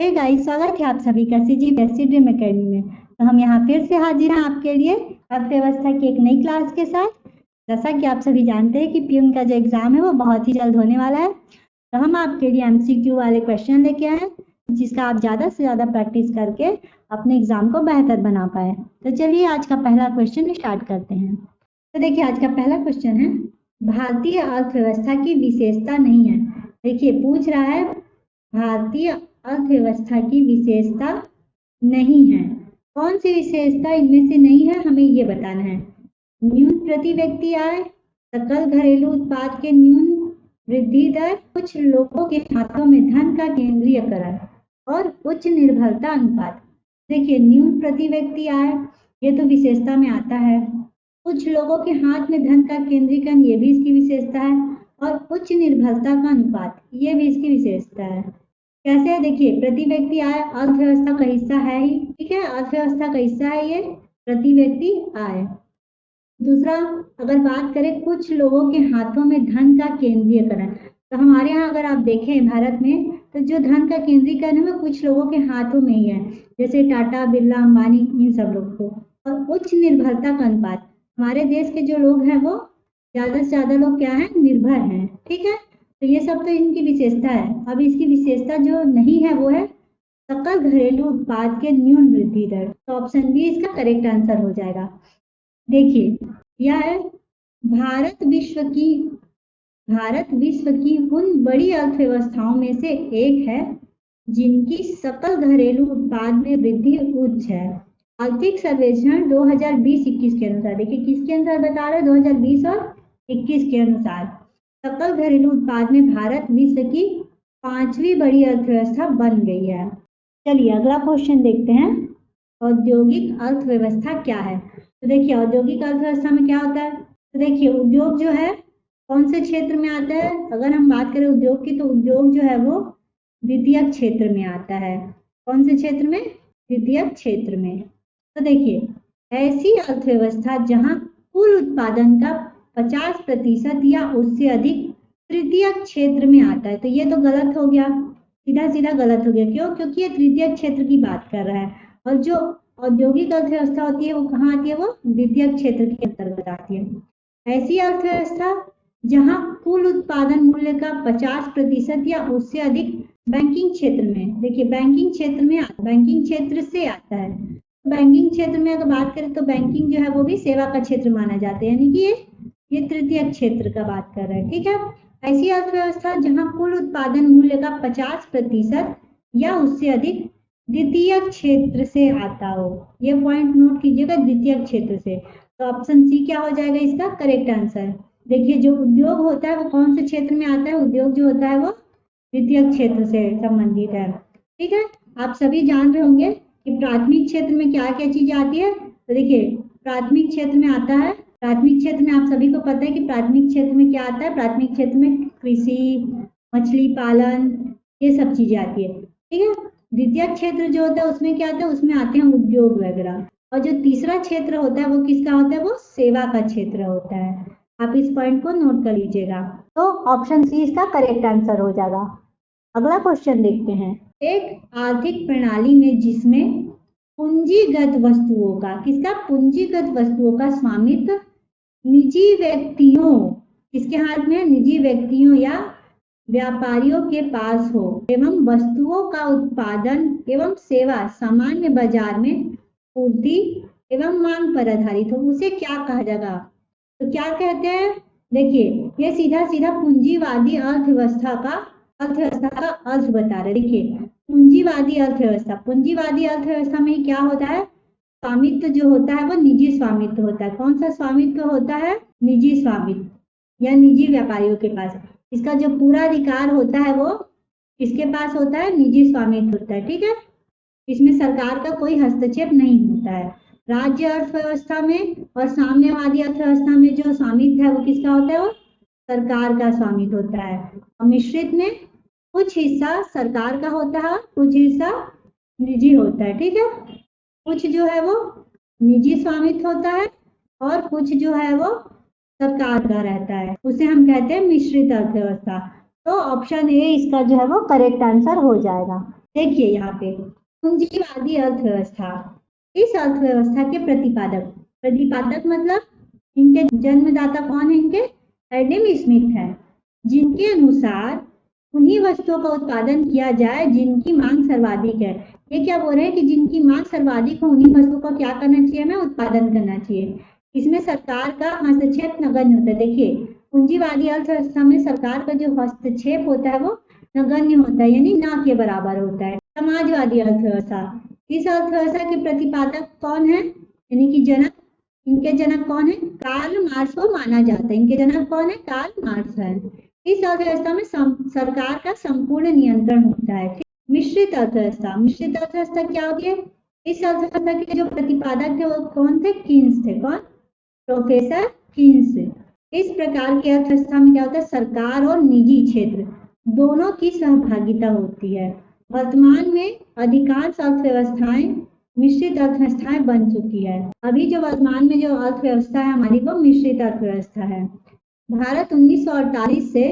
Hey guys, स्वागत है आप सभी का सीजीपीएससी ड्रीम एकेडमी में। तो हम यहाँ फिर से हाजिर हैं आपके लिए अर्थव्यवस्था की एक नई क्लास के साथ। जैसा कि आप सभी जानते हैं कि पीयून का जो एग्जाम है वो बहुत ही जल्द होने वाला है, तो हम आपके लिए एमसीक्यू वाले क्वेश्चन लेके आए हैं जिसका आप ज़्यादा से ज़्यादा प्रैक्टिस करके अपने एग्जाम को बेहतर बना पाए। तो चलिए आज का पहला क्वेश्चन स्टार्ट करते हैं। तो देखिए आज का पहला क्वेश्चन है, भारतीय अर्थव्यवस्था की विशेषता नहीं है। देखिए पूछ रहा है भारतीय अर्थव्यवस्था की विशेषता नहीं है। कौन सी विशेषता इनमें से नहीं है, हमें ये बताना है। न्यून प्रति व्यक्ति आय, सकल घरेलू उत्पाद के न्यून वृद्धि दर, कुछ लोगों के हाथों में धन का केंद्रीयकरण और उच्च निर्भरता अनुपात। देखिए न्यून प्रति व्यक्ति आय ये तो विशेषता में आता है, कुछ लोगों के हाथ में धन का केंद्रीकरण ये भी इसकी विशेषता है, और उच्च निर्भरता का अनुपात ये भी इसकी विशेषता है। कैसे है, देखिए प्रति व्यक्ति आय अर्थव्यवस्था का हिस्सा है ही, ठीक है, अर्थव्यवस्था का हिस्सा है ये प्रति व्यक्ति आय। दूसरा, अगर बात करें कुछ लोगों के हाथों में धन का केंद्रीयकरण, तो हमारे यहाँ अगर आप देखें भारत में तो जो धन का केंद्रीकरण है वो कुछ लोगों के हाथों में ही है, जैसे टाटा, बिरला, अंबानी, इन सब लोग को। और उच्च निर्भरता का अनुपात, हमारे देश के जो लोग हैं वो ज्यादा से ज्यादा लोग क्या है, निर्भर हैं, ठीक है। तो ये सब तो इनकी विशेषता है। अब इसकी विशेषता जो नहीं है वो है सकल घरेलू उत्पाद के न्यून वृद्धि दर। तो ऑप्शन बी इसका करेक्ट आंसर हो जाएगा। देखिए यह है भारत विश्व की उन बड़ी अर्थव्यवस्थाओं में से एक है जिनकी सकल घरेलू उत्पाद में वृद्धि उच्च है। आर्थिक सर्वेक्षण 2020-21 के अनुसार, देखिए किसके अनुसार बता रहे हैं, 2020 और 21 के अनुसार सकल घरेलू उत्पाद में भारत विश्व की 5वीं बड़ी अर्थव्यवस्था बन गई है। चलिए अगला क्वेश्चन देखते हैं, औद्योगिक अर्थव्यवस्था क्या है। तो देखिए औद्योगिक अर्थव्यवस्था में क्या होता है, तो देखिए उद्योग जो है कौन से क्षेत्र में आता है। अगर हम बात करें उद्योग की, तो उद्योग जो है वो द्वितीयक क्षेत्र में आता है। कौन से क्षेत्र में, द्वितीयक क्षेत्र में। तो देखिए ऐसी अर्थव्यवस्था जहां कुल उत्पादन का 50% या उससे अधिक तृतीयक क्षेत्र में आता है। तो ये तो गलत हो गया, सीधा सीधा गलत हो गया। क्यों, क्योंकि ये तृतीयक क्षेत्र की बात कर रहा है, और जो औद्योगिक अर्थव्यवस्था होती है वो कहाँ आती है, वो द्वितीयक क्षेत्र के अंतर्गत आती है। ऐसी अर्थव्यवस्था जहां कुल उत्पादन मूल्य का 50% या उससे अधिक बैंकिंग क्षेत्र में, देखिए बैंकिंग क्षेत्र में, बैंकिंग क्षेत्र से आता है। बैंकिंग क्षेत्र में अगर बात करें तो बैंकिंग जो है वो भी सेवा का क्षेत्र माना जाता है, यानी कि ये तृतीयक क्षेत्र का बात कर रहा है, ठीक है। ऐसी अर्थव्यवस्था जहां कुल उत्पादन मूल्य का 50% या उससे अधिक द्वितीयक क्षेत्र से आता हो। ये पॉइंट नोट कीजिएगा, द्वितीयक क्षेत्र से। तो ऑप्शन सी क्या हो जाएगा इसका करेक्ट आंसर। देखिए जो उद्योग होता है वो कौन से क्षेत्र में आता है, उद्योग जो होता है वो द्वितीयक क्षेत्र से संबंधित है, ठीक है। आप सभी जान रहे होंगे कि प्राथमिक क्षेत्र में क्या क्या चीजें आती है। तो देखिए प्राथमिक क्षेत्र में आता है, प्राथमिक क्षेत्र में आप सभी को पता है कि प्राथमिक क्षेत्र में क्या आता है, प्राथमिक क्षेत्र में कृषि, मछली पालन, ये सब चीजें आती है, ठीक है। द्वितीयक क्षेत्र जो होता है उसमें क्या आता है, उसमें आते हैं उद्योग वगैरह। और जो तीसरा क्षेत्र होता है वो किसका होता है, वो सेवा का क्षेत्र होता है। आप इस पॉइंट को नोट कर लीजिएगा। तो ऑप्शन सी इसका करेक्ट आंसर हो जाएगा। अगला क्वेश्चन देखते हैं, एक आर्थिक प्रणाली में जिसमें पूंजीगत वस्तुओं का, किसका, पूंजीगत वस्तुओं का स्वामित्व निजी व्यक्तियों, किसके हाथ में, निजी व्यक्तियों या व्यापारियों के पास हो, एवं वस्तुओं का उत्पादन एवं सेवा सामान्य बाजार में पूर्ति एवं मांग पर आधारित हो, उसे क्या कहा जाएगा। तो क्या कहते हैं, देखिए ये सीधा सीधा पूंजीवादी अर्थव्यवस्था का अर्थ बता रहे। देखिए पूंजीवादी अर्थव्यवस्था, पूंजीवादी अर्थव्यवस्था में क्या होता है, स्वामित्व जो होता है वो निजी स्वामित्व होता है। कौन सा स्वामित्व होता है, निजी स्वामित्व या निजी व्यापारियों के पास। इसका जो पूरा अधिकार होता है वो किसके पास होता है, निजी स्वामित्व होता है, ठीक है। इसमें सरकार का कोई हस्तक्षेप नहीं होता है। राज्य अर्थव्यवस्था में और साम्यवादी अर्थव्यवस्था में जो स्वामित्व है वो किसका होता है, वो सरकार का स्वामित्व होता है। और मिश्रित में कुछ हिस्सा सरकार का होता है, कुछ हिस्सा निजी होता है, ठीक है। कुछ जो है वो निजी स्वामित्व होता है और कुछ जो है वो सरकार का रहता है, उसे हम कहते हैं मिश्रित अर्थव्यवस्था। तो ऑप्शन ए इसका जो है वो करेक्ट आंसर हो जाएगा। देखिए यहाँ पे पूंजीवादी अर्थव्यवस्था, इस अर्थव्यवस्था के प्रतिपादक, प्रतिपादक मतलब इनके जन्मदाता कौन है, इनके एडम स्मिथ है, जिनके अनुसार उन्हीं वस्तुओं का उत्पादन किया जाए जिनकी मांग सर्वाधिक है। ये क्या बोल रहे हैं कि जिनकी मांग सर्वाधिक हो उन्हीं वस्तुओं का क्या करना चाहिए, हमें उत्पादन करना चाहिए। इसमें सरकार का हस्तक्षेप नगण्य होता है। देखिए पूंजीवादी अर्थव्यवस्था में सरकार का जो हस्तक्षेप होता है वो नगण्य होता है, यानी ना के बराबर होता है। समाजवादी अर्थव्यवस्था, इस अर्थव्यवस्था के प्रतिपादक कौन है, यानी कि जनक, इनके जनक कौन है, कार्ल मार्क्स को माना जाता है। इनके जनक कौन है, कार्ल मार्क्स है। इस अर्थव्यवस्था में सरकार का संपूर्ण नियंत्रण होता है। मिश्रित अर्थव्यवस्था, मिश्रित अर्थव्यवस्था क्या होती है, इस अर्थव्यवस्था के जो प्रतिपादक थे वो कौन थे, कीन्स थे। कौन, प्रोफेसर कीन्स। इस प्रकार की अर्थव्यवस्था में क्या होता है, सरकार और निजी क्षेत्र दोनों की सहभागिता होती है। वर्तमान में अधिकांश अर्थव्यवस्थाएं मिश्रित अर्थव्यवस्थाएं बन चुकी है। अभी जो वर्तमान में जो अर्थव्यवस्था है हमारी वो मिश्रित अर्थव्यवस्था है। भारत 1948 से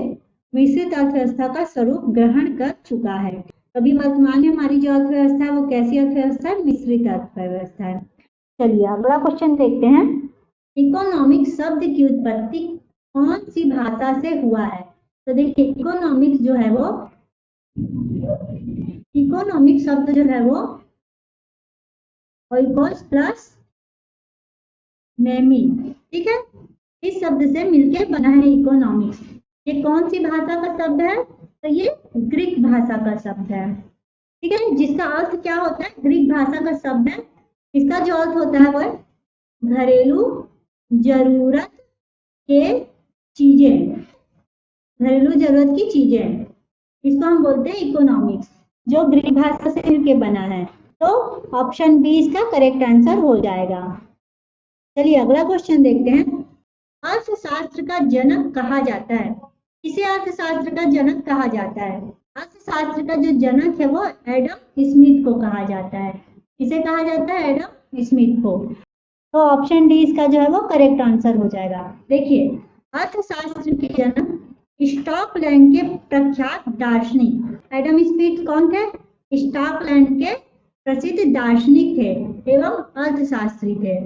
मिश्रित अर्थव्यवस्था का स्वरूप ग्रहण कर चुका है। अभी वर्तमान में हमारी जो अर्थव्यवस्था है वो कैसी अर्थव्यवस्था है, मिश्रित अर्थव्यवस्था है। चलिए अगला क्वेश्चन देखते हैं। इकोनॉमिक्स शब्द की उत्पत्ति कौन सी भाषा से हुआ है। तो देखिए इकोनॉमिक्स जो है वो, इकोनॉमिक्स शब्द जो है वो ओइकोस प्लस नेमी, ठीक है, इस शब्द से मिलकर बना है इकोनॉमिक्स। ये कौन सी भाषा का शब्द है, तो ये ग्रीक भाषा का शब्द है, ठीक है, जिसका अर्थ क्या होता है, ग्रीक भाषा का शब्द है, इसका जो अर्थ होता है वो घरेलू जरूरत के चीजें, घरेलू जरूरत की चीजें, इसको हम बोलते हैं इकोनॉमिक्स, जो ग्रीक भाषा से मिलकर बना है। तो ऑप्शन बी इसका करेक्ट आंसर हो जाएगा। चलिए अगला क्वेश्चन देखते हैं। अर्थशास्त्र का जनक कहा जाता है, किसे अर्थशास्त्र का जनक कहा जाता है। अर्थशास्त्र का जो जनक है वो एडम स्मिथ को कहा जाता है। किसे कहा जाता है, एडम स्मिथ को। तो ऑप्शन डी इसका जो है वो करेक्ट आंसर हो जाएगा। देखिए अर्थशास्त्र के जनक स्कॉटलैंड के प्रख्यात दार्शनिक एडम स्मिथ कौन थे, स्कॉटलैंड के प्रसिद्ध दार्शनिक थे एवं अर्थशास्त्री थे।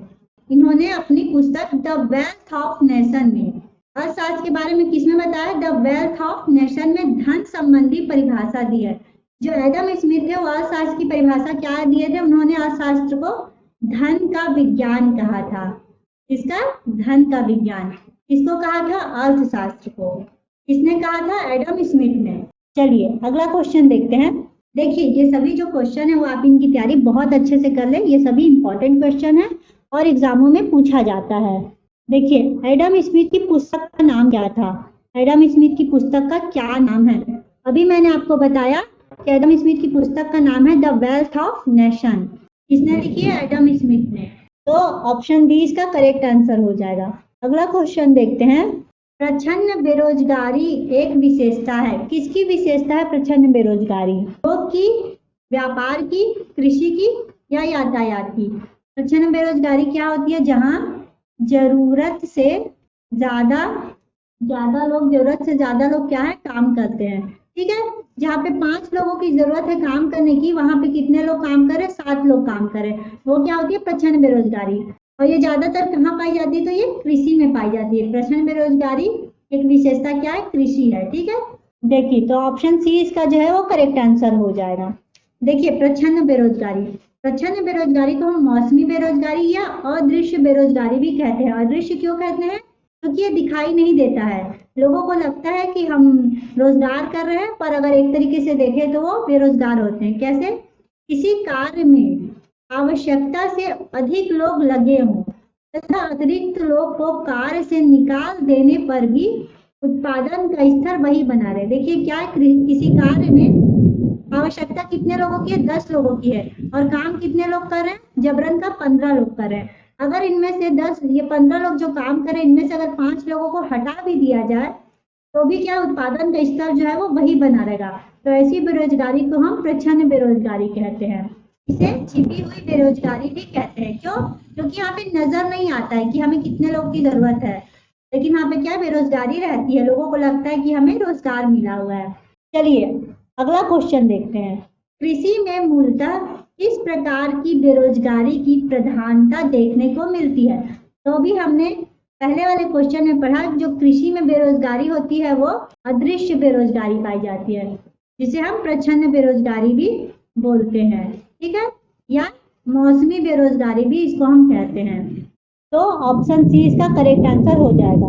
इन्होंने अपनी पुस्तक द वेल्थ ऑफ नेशन में अर्थशास्त्र के बारे में किसमें बताया, द वेल्थ ऑफ नेशन में धन संबंधी परिभाषा दी है। जो एडम स्मिथ थे वो अर्थशास्त्र की परिभाषा क्या दिए थे, उन्होंने अर्थशास्त्र को धन का विज्ञान कहा था। किसका, धन का विज्ञान। किसको कहा था, अर्थशास्त्र को। किसने कहा था, एडम स्मिथ ने। चलिए अगला क्वेश्चन देखते हैं। देखिए ये सभी जो क्वेश्चन है वो आप इनकी तैयारी बहुत अच्छे से कर लें, ये सभी इंपॉर्टेंट क्वेश्चन है और एग्जामों में पूछा जाता है। देखिए एडम स्मिथ की पुस्तक का नाम क्या था, एडम स्मिथ की पुस्तक का क्या नाम है। अभी मैंने आपको बताया कि एडम स्मिथ की पुस्तक का नाम है द वेल्थ ऑफ नेशन। किसने लिखी है, एडम स्मिथ ने। तो ऑप्शन डी इसका करेक्ट आंसर हो जाएगा। अगला क्वेश्चन देखते हैं। प्रच्छन्न बेरोजगारी एक विशेषता है, किसकी विशेषता है प्रच्छन्न बेरोजगारी, लोग की, व्यापार की, कृषि की या यातायात की। प्रच्छन्न बेरोजगारी क्या होती है, जहां जरूरत से ज्यादा जरूरत से ज्यादा लोग क्या है, काम करते हैं, ठीक है। जहाँ पे 5 लोगों की जरूरत है काम करने की, वहां पे कितने लोग काम कर रहे हैं, 7 लोग काम कर रहे हैं, वो क्या होती है, प्रच्छन्न बेरोजगारी। और ये ज्यादातर कहाँ पाई जाती है, तो ये कृषि में पाई जाती है। प्रच्छन्न बेरोजगारी एक विशेषता क्या है, कृषि है, ठीक है। देखिए तो ऑप्शन सी इसका जो है वो करेक्ट आंसर हो जाएगा। देखिए प्रच्छन्न बेरोजगारी, प्रच्छन्न बेरोजगारी को हम मौसमी बेरोजगारी या अदृश्य बेरोजगारी भी कहते हैं। अदृश्य क्यों कहते हैं, क्योंकि ये दिखाई नहीं देता है, लोगों को लगता है कि हम रोजगार कर रहे हैं, पर अगर एक तरीके से देखें तो वो बेरोजगार होते हैं। कैसे, किसी कार्य में आवश्यकता से अधिक लोग लगे हों तथा अतिरिक्त लोग को कार्य से निकाल देने पर भी उत्पादन का स्तर वही बना रहे। देखिए क्या है, किसी कार्य में आवश्यकता कितने लोगों की है, 10 लोगों की है, और काम कितने लोग कर रहे हैं, जबरन का 15 लोग कर रहे हैं। अगर इनमें से 15 लोग जो काम करें, इनमें से अगर 5 लोगों को हटा भी दिया जाए तो भी क्या उत्पादन का स्तर जो है वो वही बना रहेगा। तो ऐसी बेरोजगारी को हम प्रच्छन्न बेरोजगारी कहते हैं। इसे छिपी हुई बेरोजगारी भी कहते हैं। क्यों, क्योंकि यहाँ पे नजर नहीं आता है कि हमें कितने लोग की जरूरत है, लेकिन यहाँ पे क्या बेरोजगारी रहती है, लोगों को लगता है कि हमें रोजगार मिला हुआ है। चलिए अगला क्वेश्चन देखते हैं। कृषि में मूलतः किस प्रकार की बेरोजगारी की प्रधानता देखने को मिलती है? तो भी हमने पहले वाले क्वेश्चन में पढ़ा, जो कृषि में बेरोजगारी होती है वो अदृश्य बेरोजगारी पाई जाती है, जिसे हम प्रच्छन्न बेरोजगारी भी बोलते हैं, ठीक है, या मौसमी बेरोजगारी भी इसको हम कहते हैं। तो ऑप्शन सी इसका करेक्ट आंसर हो जाएगा।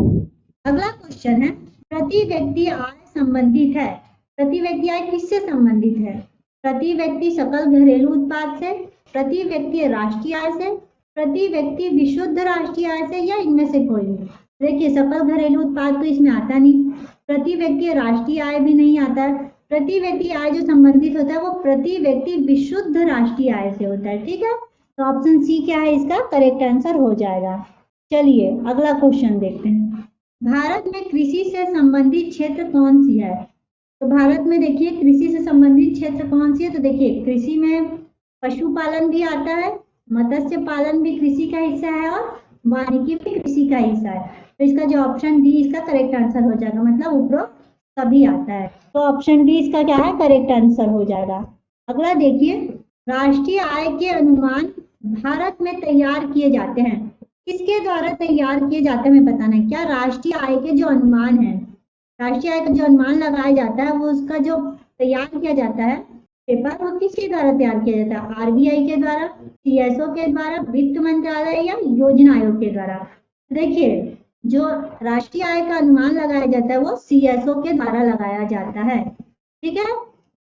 अगला क्वेश्चन है, प्रति व्यक्ति आय संबंधित है। प्रति व्यक्ति आय किससे संबंधित है? प्रति व्यक्ति सकल घरेलू उत्पाद से, प्रति व्यक्ति राष्ट्रीय आय से, प्रति व्यक्ति विशुद्ध राष्ट्रीय आय से, या इनमें से कोई नहीं। देखिए सकल घरेलू उत्पाद तो इसमें आता नहीं, प्रति व्यक्ति राष्ट्रीय आय भी नहीं आता, प्रति व्यक्ति आय जो संबंधित होता है वो प्रति व्यक्ति विशुद्ध राष्ट्रीय आय से होता है, ठीक है। तो ऑप्शन सी क्या है इसका करेक्ट आंसर हो जाएगा। चलिए अगला क्वेश्चन देखते हैं, भारत में कृषि से संबंधित क्षेत्र कौन सी है? तो भारत में देखिए कृषि से संबंधित क्षेत्र कौन सी है? तो देखिए कृषि में पशुपालन भी आता है, मत्स्य पालन भी कृषि का हिस्सा है और वानिकी भी कृषि का हिस्सा है। तो इसका जो ऑप्शन डी इसका करेक्ट आंसर हो जाएगा, मतलब उपरोक्त सभी आता है। तो ऑप्शन डी इसका क्या है करेक्ट आंसर हो जाएगा। अगला देखिए, राष्ट्रीय आय के अनुमान भारत में तैयार किए जाते हैं, किसके द्वारा तैयार किए जाते हैं हमें बताना है। क्या राष्ट्रीय आय के जो अनुमान है, राष्ट्रीय आय का जो अनुमान लगाया जाता है वो उसका जो तैयार किया जाता है पेपर, वो किसके द्वारा तैयार किया जाता है? आरबीआई के द्वारा, सीएसओ के द्वारा, वित्त मंत्रालय या योजना आयोग के द्वारा? देखिए जो राष्ट्रीय आय का अनुमान लगाया जाता है वो सीएसओ के द्वारा लगाया जाता है, ठीक है।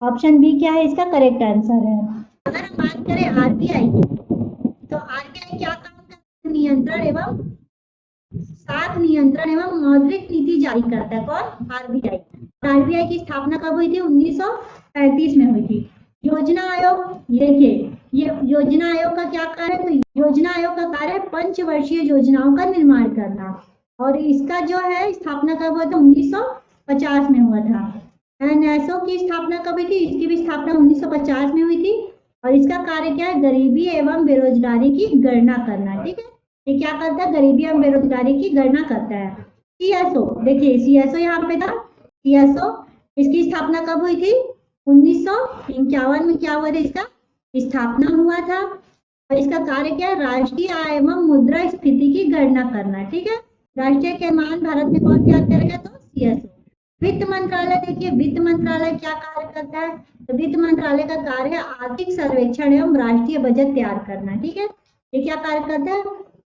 ऑप्शन बी क्या है इसका करेक्ट आंसर है। अगर हम बात करें आरबीआई की, तो आरबीआई क्या काम करता है? नियंत्रण एवं साख नियंत्रण एवं मौद्रिक नीति जारी करता है। कौन? आरबीआई। आरबीआई की स्थापना कब हुई थी? 1935 में हुई थी। योजना आयोग, देखिए ये योजना आयोग का क्या कार्य है? तो योजना आयोग का कार्य है पंचवर्षीय योजनाओं का निर्माण करना, और इसका जो है स्थापना कब हुआ था? 1950 में हुआ था। एनएसओ की स्थापना कब हुई थी? इसकी भी स्थापना 1950 में हुई थी, और इसका कार्य क्या है? गरीबी एवं बेरोजगारी की गणना करना, ठीक है। ये क्या करता है? गरीबी एवं बेरोजगारी की गणना करता है। सीएसओ, देखिए सीएसओ यहाँ पे था, सीएसओ इसकी स्थापना कब हुई थी? 1951 में क्या हुआ था? इसका स्थापना हुआ था, और इसका कार्य क्या है? राष्ट्रीय आय एवं मुद्रा स्फीति की गणना करना, ठीक है। राष्ट्रीय के मान भारत में कौन तैयार करेगा? तो सीएसओ। वित्त मंत्रालय, देखिए वित्त मंत्रालय क्या कार्य करता है? तो वित्त मंत्रालय का कार्य है आर्थिक सर्वेक्षण एवं राष्ट्रीय बजट तैयार करना, ठीक है। ये क्या कार्य करता है?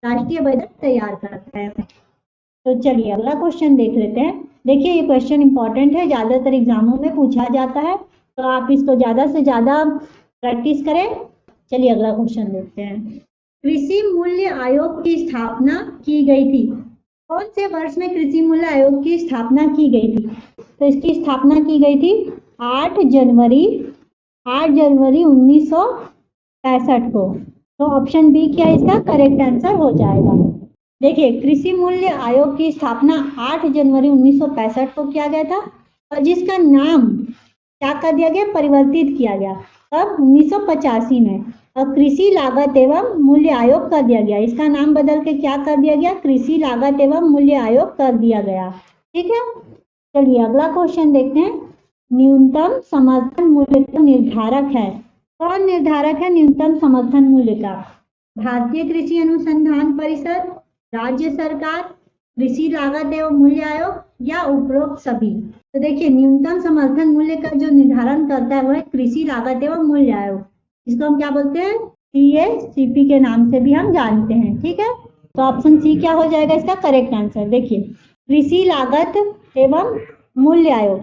राष्ट्रीय बजट तैयार करता है। तो चलिए अगला क्वेश्चन देख लेते हैं। देखिए ये क्वेश्चन इंपॉर्टेंट है, ज्यादातर एग्जामों में पूछा जाता है, तो आप इसको ज्यादा से ज्यादा प्रैक्टिस करें। चलिए अगला क्वेश्चन देखते हैं। कृषि मूल्य आयोग की स्थापना की गई थी, कौन से वर्ष में कृषि मूल्य आयोग की स्थापना की गई थी? तो इसकी स्थापना की गई थी 8 जनवरी 1965 को। तो ऑप्शन बी क्या इसका करेक्ट आंसर हो जाएगा। देखिए कृषि मूल्य आयोग की स्थापना 8 जनवरी 1965 को किया गया था, और जिसका नाम क्या कर दिया गया? परिवर्तित किया गया। तब 1985 में, और कृषि लागत एवं मूल्य आयोग कर दिया गया। इसका नाम बदल के क्या कर दिया गया? कृषि लागत एवं मूल्य आयोग कर दिया गया, ठीक है। चलिए अगला क्वेश्चन देखते हैं। न्यूनतम समर्थन मूल्य का निर्धारक है, कौन निर्धारक है न्यूनतम समर्थन मूल्य का? भारतीय कृषि अनुसंधान परिषद, राज्य सरकार, कृषि लागत एवं मूल्य आयोग, या उपरोक्त सभी? तो देखिए न्यूनतम समर्थन मूल्य का जो निर्धारण करता है वो है कृषि लागत एवं मूल्य आयोग, इसको हम क्या बोलते हैं? CACP के नाम से भी हम जानते हैं, ठीक है। तो ऑप्शन सी क्या हो जाएगा इसका करेक्ट आंसर। देखिए कृषि लागत एवं मूल्य आयोग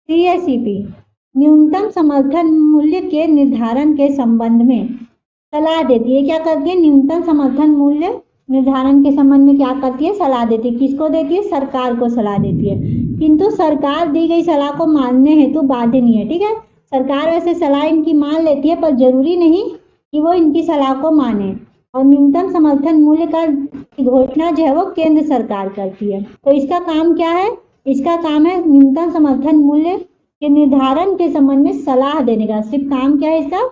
CACP न्यूनतम समर्थन मूल्य के निर्धारण के संबंध में सलाह देती है। क्या करती है? न्यूनतम समर्थन मूल्य निर्धारण के संबंध में क्या करती है? सलाह देती है। किसको देती है? सरकार को सलाह देती है, किंतु सरकार दी गई सलाह को मानने हेतु बाध्य नहीं है, ठीक है। सरकार वैसे सलाह इनकी मान लेती है, पर जरूरी नहीं कि वो इनकी सलाह को माने, और न्यूनतम समर्थन मूल्य का घोषणा जो है वो केंद्र सरकार करती है। तो इसका काम क्या है? इसका काम है न्यूनतम समर्थन मूल्य के निर्धारण के संबंध में सलाह देने का। सिर्फ काम क्या है इसका?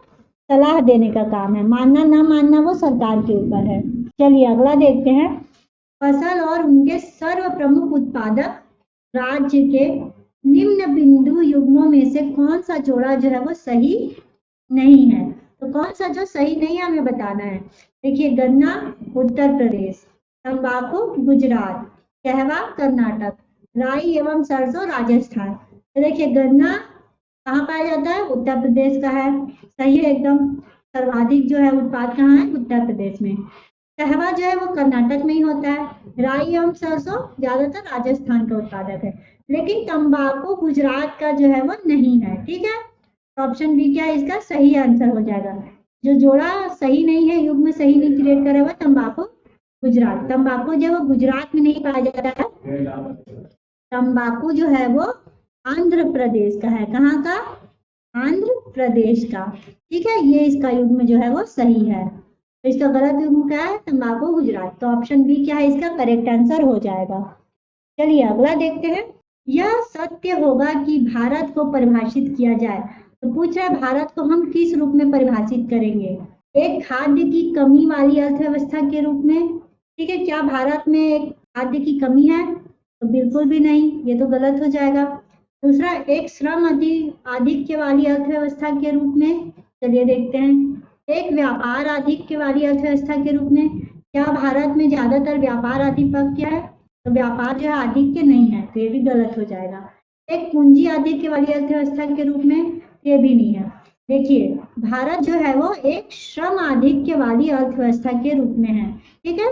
सलाह देने का काम है, मानना ना मानना वो सरकार के ऊपर है। चलिए अगला देखते हैं। फसल और उनके सर्व प्रमुख उत्पादक राज्य के निम्न बिंदु युग्मों में से कौन सा जोड़ा जो है वो सही नहीं है। तो कौन सा जो सही नहीं है हमें बताना है। देखिए, गन्ना उत्तर प्रदेश, तंबाकू गुजरात, कहवा कर्नाटक, राई एवं सरसों राजस्थान। तो देखिए, गन्ना कहाँ पाया जाता है, उत्तर प्रदेश का है, सही है एकदम। सर्वाधिक जो है उत्पाद कहाँ है, उत्तर प्रदेश में। कहवा जो है वो कर्नाटक में ही होता है। राई एवं सरसों ज्यादातर राजस्थान का उत्पादक है। लेकिन तंबाकू गुजरात का जो है वो नहीं है, ठीक है। तो ऑप्शन बी क्या है इसका सही आंसर हो जाएगा। जो जोड़ा सही नहीं है, युग में सही नहीं क्रिएट करा हुआ, तंबाकू गुजरात। तंबाकू जो है वो गुजरात में नहीं पाया जाता है। तंबाकू जो है वो आंध्र प्रदेश का है। कहाँ का, आंध्र प्रदेश का, ठीक है। ये इसका युग्म जो है वो सही है। तो इसका गलत युग्म क्या है, तंबाकू गुजरात। तो ऑप्शन बी क्या है इसका करेक्ट आंसर हो जाएगा। चलिए अगला देखते हैं। यह सत्य होगा कि भारत को परिभाषित किया जाए। तो पूछ रहा है भारत को हम किस रूप में परिभाषित करेंगे। एक खाद्य की कमी वाली अर्थव्यवस्था के रूप में, ठीक है। क्या भारत में एक खाद्य की कमी है, तो बिल्कुल भी नहीं, ये तो गलत हो जाएगा। दूसरा, एक श्रम आधिक्य वाली अर्थव्यवस्था के रूप में, चलिए देखते हैं। एक व्यापार आधिक्य वाली अर्थव्यवस्था के रूप में, क्या भारत में ज्यादातर व्यापार आधिपत्य है, तो व्यापार जो है आधिक्य नहीं है, तो ये भी गलत हो जाएगा। एक पूंजी आधिक्य वाली अर्थव्यवस्था के रूप में, ये भी नहीं है। देखिए, भारत जो है वो एक श्रम आधिक्य वाली अर्थव्यवस्था के रूप में है, ठीक है।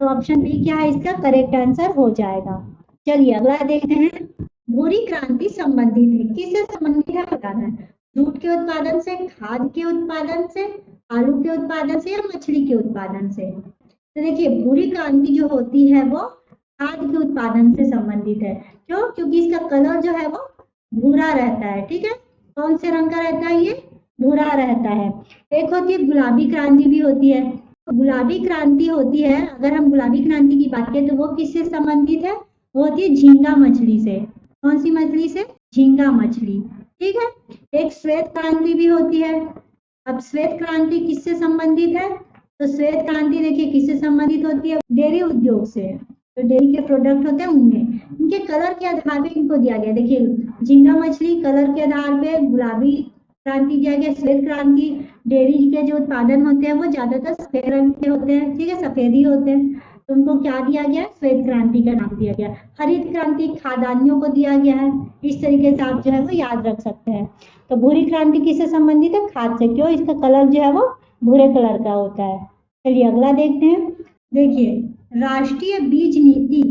तो ऑप्शन बी क्या है इसका करेक्ट आंसर हो जाएगा। चलिए अगला देखते हैं। भूरी क्रांति संबंधित है, किससे संबंधित है बताना है। जूट के उत्पादन से, खाद के उत्पादन से, आलू के उत्पादन से, या मछली के उत्पादन से। तो देखिए, भूरी क्रांति जो होती है वो खाद के उत्पादन से संबंधित है। क्यों, क्योंकि इसका कलर जो है वो भूरा रहता है, ठीक है। कौन से रंग का रहता है, ये भूरा रहता है। एक होती है गुलाबी क्रांति भी होती है। गुलाबी क्रांति होती है, अगर हम गुलाबी क्रांति की बात करें तो वो किससे संबंधित है, वो होती है झींगा मछली से। कौन सी मछली से, झींगा मछली, ठीक है। एक श्वेत क्रांति भी होती है। अब श्वेत क्रांति किससे संबंधित है, तो श्वेत क्रांति देखिए किससे संबंधित होती है, डेयरी उद्योग से। तो डेयरी के प्रोडक्ट होते हैं उनमें, इनके कलर के आधार पे इनको दिया गया। देखिए, झींगा मछली कलर के आधार पे गुलाबी क्रांति दिया गया, श्वेत क्रांति डेयरी के जो उत्पादन होते हैं वो ज्यादातर सफेद रंग के होते हैं, ठीक है, सफेदी होते हैं। तो उनको क्या दिया गया, श्वेत क्रांति का नाम दिया गया। हरित क्रांति खाद्यान्नों को दिया गया है। इस तरीके से आप जो है वो याद रख सकते हैं। तो भूरी क्रांति किससे संबंधित है, खाद से। क्यों, इसका कलर जो है वो भूरे कलर का होता है। चलिए अगला देखते हैं। देखिए, राष्ट्रीय बीज नीति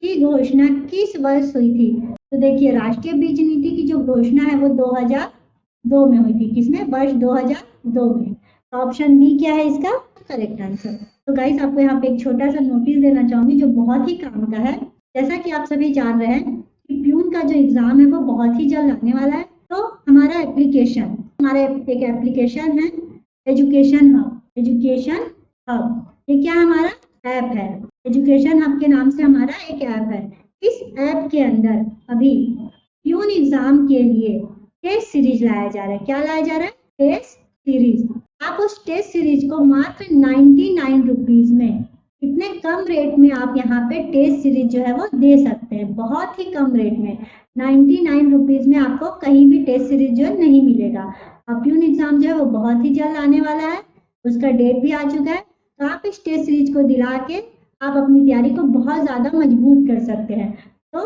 की घोषणा किस वर्ष हुई थी। तो देखिए, राष्ट्रीय बीज नीति की जो घोषणा है वो 2002 में हुई थी। किसमें, वर्ष 2002 में। तो ऑप्शन बी क्या है इसका करेक्ट आंसर। तो गाइस, आपको यहाँ पे एक छोटा सा नोटिस देना चाहूंगी जो बहुत ही काम का है। जैसा कि आप सभी जान रहे हैं कि प्यून का जो एग्जाम है वो बहुत ही जल्द आने वाला है। तो हमारा एक एप्लीकेशन है, एजुकेशन हब। एजुकेशन हब ये क्या हमारा ऐप है। एजुकेशन हब के नाम से हमारा एक ऐप है। इस ऐप के अंदर अभी प्यून एग्जाम के लिए टेस्ट सीरीज लाया जा रहा है। क्या लाया जा रहा है, टेस्ट सीरीज। आप उस टेस्ट सीरीज को मात्र 99 रुपीज में, इतने कम रेट में आप यहाँ पे टेस्ट सीरीज जो है वो दे सकते हैं, बहुत ही कम रेट में। 99 रुपीज में आपको कहीं भी टेस्ट सीरीज जो है नहीं मिलेगा। अब प्यून एग्जाम जो है वो बहुत ही जल्द आने वाला है, उसका डेट भी आ चुका है। तो आप इस टेस्ट सीरीज को दिला के आप अपनी तैयारी को बहुत ज्यादा मजबूत कर सकते हैं। तो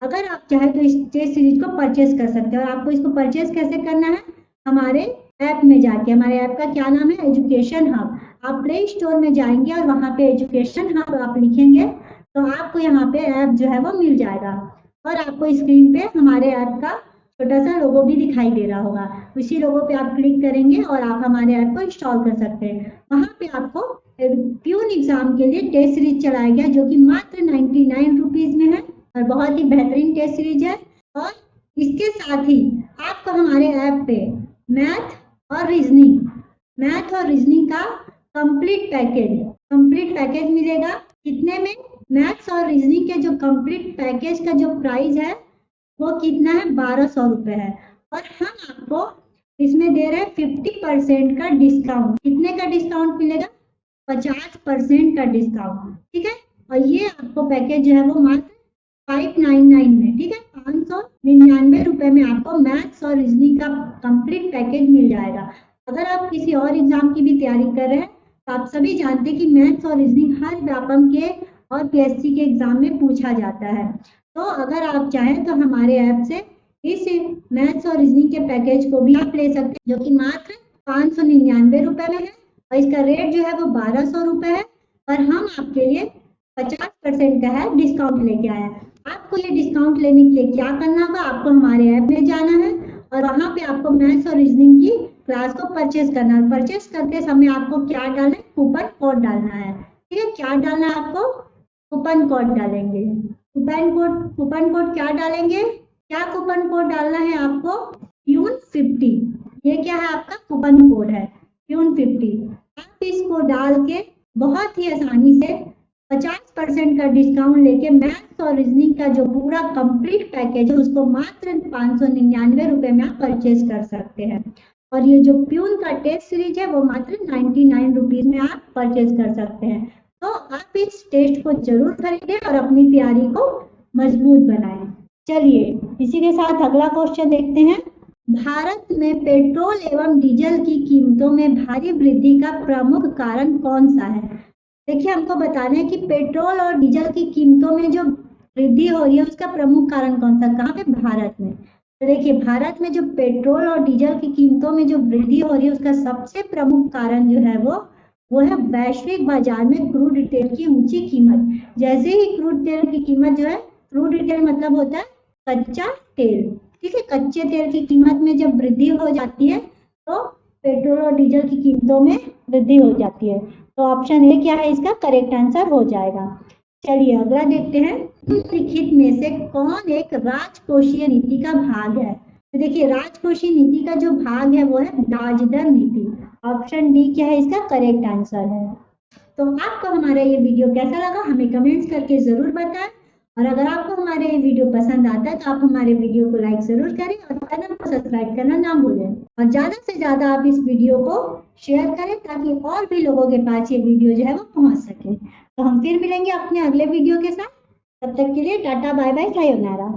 अगर आप चाहे तो इस टेस्ट सीरीज को परचेज कर सकते हैं। और आपको इसको परचेज कैसे करना है, हमारे ऐप में जाके। हमारे ऐप का क्या नाम है, एजुकेशन हब। आप प्ले स्टोर में जाएंगे और वहाँ पे एजुकेशन हब आप लिखेंगे तो आपको यहाँ पे ऐप जो है वो मिल जाएगा। और आपको स्क्रीन पे हमारे ऐप का छोटा सा लोगो भी दिखाई दे रहा होगा। उसी लोगो पे आप क्लिक करेंगे और आप हमारे ऐप को इंस्टॉल कर सकते हैं। वहाँ पे आपको प्यून एग्जाम के लिए टेस्ट सीरीज चलाया गया जो कि मात्र 99 रुपीज में है और बहुत ही बेहतरीन टेस्ट सीरीज है। और इसके साथ ही आपको हमारे ऐप पे मैथ और रीजनिंग का कंप्लीट पैकेज मिलेगा। कितने में, मैथ्स और रीजनिंग के जो कंप्लीट पैकेज का जो प्राइस है वो कितना है, 1200 रुपए है। और हम आपको इसमें दे रहे हैं 50% का डिस्काउंट। कितने का डिस्काउंट मिलेगा, 50% का डिस्काउंट, ठीक है। और ये आपको पैकेज जो है वो मात्र 599 में, ठीक है, 599 रुपए में आपको मैथ्स और रीजनिंग का कंप्लीट पैकेज मिल जाएगा। अगर आप किसी और एग्जाम की भी तैयारी कर रहे हैं तो आप सभी जानते हैं कि मैथ्स और रीजनिंग हर व्यापम के और पीएससी के एग्जाम में पूछा जाता है। तो अगर आप चाहें तो हमारे ऐप से इस मैथ्स और रीजनिंग के पैकेज को भी आप ले सकते हैं, जो कि मात्र 599 रुपए में है और इसका रेट जो है वो 1200 रुपए है, पर हम आपके लिए 50% का है डिस्काउंट लेके आया है। आपको ये डिस्काउंट लेने के लिए क्या करना होगा, आपको हमारे ऐप में जाना है और वहाँ पे आपको मैथ्स और रीजनिंग की क्लास को परचेज करना है। परचेज करते समय आपको क्या डालना है, कूपन कोड डालना है। ठीक है, क्या डालना है आपको, कूपन कोड डालेंगे। कूपन कोड क्या डालेंगे, क्या कूपन कोड डालना है आपको, प्यून 50। ये क्या है, आपका कूपन कोड है प्यून 50। आप इसको डाल के बहुत ही आसानी से 50% का डिस्काउंट लेके मैथ्स और रीजनिंग का जो पूरा कंप्लीट पैकेज है उसको मात्र 599 रुपए में आप परचेज कर सकते हैं। और ये जो प्यून का टेस्ट सीरीज है वो मात्र 99 रुपीज में आप परचेज कर सकते हैं। तो आप इस टेस्ट को जरूर खरीदें और अपनी तैयारी को मजबूत बनाएं। चलिए इसी के साथ अगला क्वेश्चन देखते हैं। भारत में पेट्रोल एवं डीजल की कीमतों में भारी वृद्धि का प्रमुख कारण कौन सा है। देखिए, हमको बताना है कि पेट्रोल और डीजल की कीमतों में जो वृद्धि हो रही है उसका प्रमुख कारण कौन सा, कहाँ पे, भारत में। तो देखिए, भारत में जो पेट्रोल और डीजल की कीमतों में जो वृद्धि हो रही है उसका सबसे प्रमुख कारण जो है वो है वैश्विक बाजार में क्रूड तेल की ऊंची कीमत। जैसे ही क्रूड तेल की कीमत जो है, क्रूड तेल मतलब होता है कच्चा तेल, ठीक है, कच्चे तेल की कीमत में जब वृद्धि हो जाती है तो पेट्रोल और डीजल की कीमतों में वृद्धि हो जाती है। तो ऑप्शन ए क्या है, इसका करेक्ट आंसर हो जाएगा। चलिए अगला देखते हैं। निम्नलिखित में से कौन एक राजकोषीय नीति का भाग है। तो देखिए, राजकोषीय नीति का जो भाग है वो है ब्याज दर नीति। ऑप्शन डी क्या है, इसका करेक्ट आंसर है। तो आपको हमारा ये वीडियो कैसा लगा हमें कमेंट्स करके जरूर बताएं, और अगर आपको हमारे ये वीडियो पसंद आता है तो आप हमारे वीडियो को लाइक जरूर करें और चैनल को सब्सक्राइब करना ना भूलें, और ज्यादा से ज्यादा आप इस वीडियो को शेयर करें ताकि और भी लोगों के पास ये वीडियो जो है वो पहुंच सके। तो हम फिर मिलेंगे अपने अगले वीडियो के साथ, तब तक के लिए टाटा बाय बाय, सायोनारा।